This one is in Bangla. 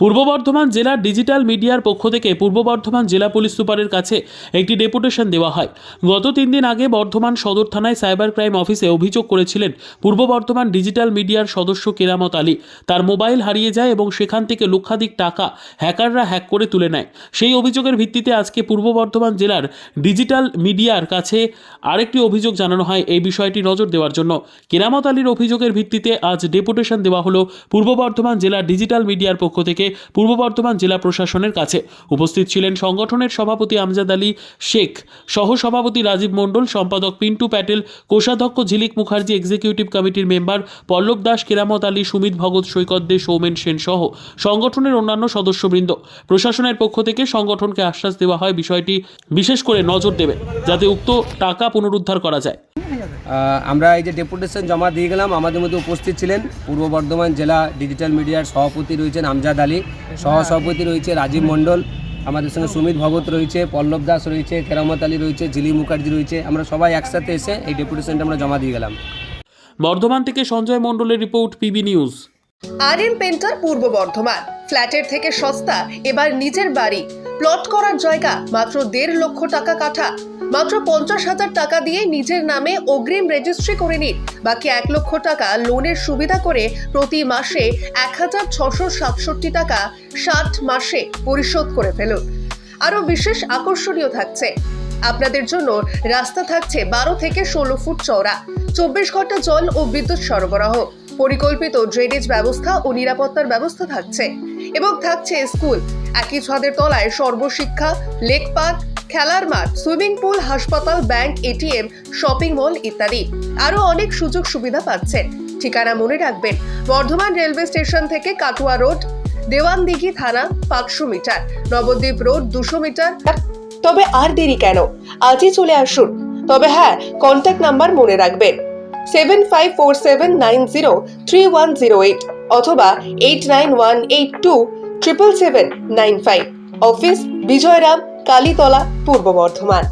পূর্ব বর্ধমান জেলার ডিজিটাল মিডিয়ার পক্ষ থেকে পূর্ব বর্ধমান জেলা পুলিশ সুপারের কাছে একটি ডেপুটেশন দেওয়া হয়। গত 3 দিন আগে বর্ধমান সদর থানায় সাইবার ক্রাইম অফিসে অভিযোগ করেছিলেন পূর্ব বর্ধমান ডিজিটাল মিডিয়ার সদস্য কেরামত আলী। তার মোবাইল হারিয়ে যায় এবং সেখান থেকে লক্ষাধিক টাকা হ্যাকাররা হ্যাক করে তুলে নেয়। সেই অভিযোগের ভিত্তিতে আজকে পূর্ব বর্ধমান জেলার ডিজিটাল মিডিয়ার কাছে আরেকটি অভিযোগ জানানো হয় এই বিষয়টি নজর দেওয়ার জন্য। কেরামত আলীর অভিযোগের ভিত্তিতে আজ ডেপুটেশন দেওয়া হলো পূর্ব বর্ধমান জেলার ডিজিটাল মিডিয়ার পক্ষ থেকে পূর্ব বর্ধমান জেলা প্রশাসনের কাছে। উপস্থিত ছিলেন সংগঠনের সভাপতি আমজাদ আলী শেখ, সহসভাপতি রাজীব মণ্ডল, সম্পাদক পিন্টু প্যাটেল, কোষাধ্যক্ষ ঝিলিক মুখার্জি, এক্সিকিউটিভ কমিটির মেম্বার পল্লব দাস, কেরামত আলী, সুমিত ভগত, সৈকত দে, সৌমেন সেন সহ সংগঠনের অন্যান্য সদস্যবৃন্দ। প্রশাসনের পক্ষ থেকে সংগঠনকে আশ্বাস দেওয়া হয় বিষয়টি বিশেষ করে নজর দেবে যাতে উক্ত টাকা পুনরুদ্ধার করা যায়। আমরা এই যে ডেপুটেশন জমা দিয়ে গেলাম, আমাদের মধ্যে উপস্থিত ছিলেন পূর্ব বর্ধমান জেলা ডিজিটাল মিডিয়ার সভাপতি রয়েছেন আমজাদ আলী, সহসভাপতি রয়েছে রাজীব মণ্ডল, আমাদের সঙ্গে সুমিত ভগত রয়েছে, পল্লব দাস রয়েছে, কেরামত আলী রয়েছে, ঝিলিক মুখার্জি রয়েছে। আমরা সবাই একসাথে এসে এই ডেপুটেশনটা আমরা জমা দিয়ে গেলাম। বর্ধমান থেকে সঞ্জয় মণ্ডলের report, PB news. RM painter পূর্ব বর্ধমান। ফ্ল্যাটের থেকে সস্তা এবার নিজের বাড়ি। প্লট করার জায়গা মাত্র 1.5 লক্ষ টাকা কাঠা। মাত্র 50,000 টাকা দিয়ে নিজের নামে অগ্রিম রেজিস্ট্রি করে নিন। বাকি 1 লক্ষ টাকা লোনের সুবিধা করে প্রতি মাসে 1,667 টাকা 60 মাসে পরিশোধ করে ফেলুন। আরও বিশেষ আকর্ষণীয় থাকছে, আপনাদের জন্য রাস্তা থাকছে 12 থেকে 16 ফুট চওড়া, 24 ঘন্টা জল ও বিদ্যুৎ সরবরাহ, পরিকল্পিত ড্রেনেজ ব্যবস্থা ও নিরাপত্তার ব্যবস্থা থাকছে এবং থাকছে স্কুল। একই ছাদের তলায় সর্বশিক্ষা, লেক পার্ক, খেলার মাঠ, সুইমিং পুল, হাসপাতাল, ব্যাংক, এটিএম, শপিং মল ইত্যাদি আরো অনেক সুযোগ সুবিধা পাচ্ছেন। ঠিকানা মনে রাখবেন, বর্ধমান রেলওয়ে স্টেশন থেকে কাটুয়া রোড, দেওয়ানদিঘি থানা 500 মিটার, নবদ্বীপ রোড 200 মিটার। তবে আর দেরি কেন, আজই চলে আসুন। তবে হ্যাঁ, কন্ট্যাক্ট নাম্বার মনে রাখবেন 7547903108 অথবা 8918277795। অফিস বিজয়রাম, কালীতলা, পূর্ব বর্ধমান।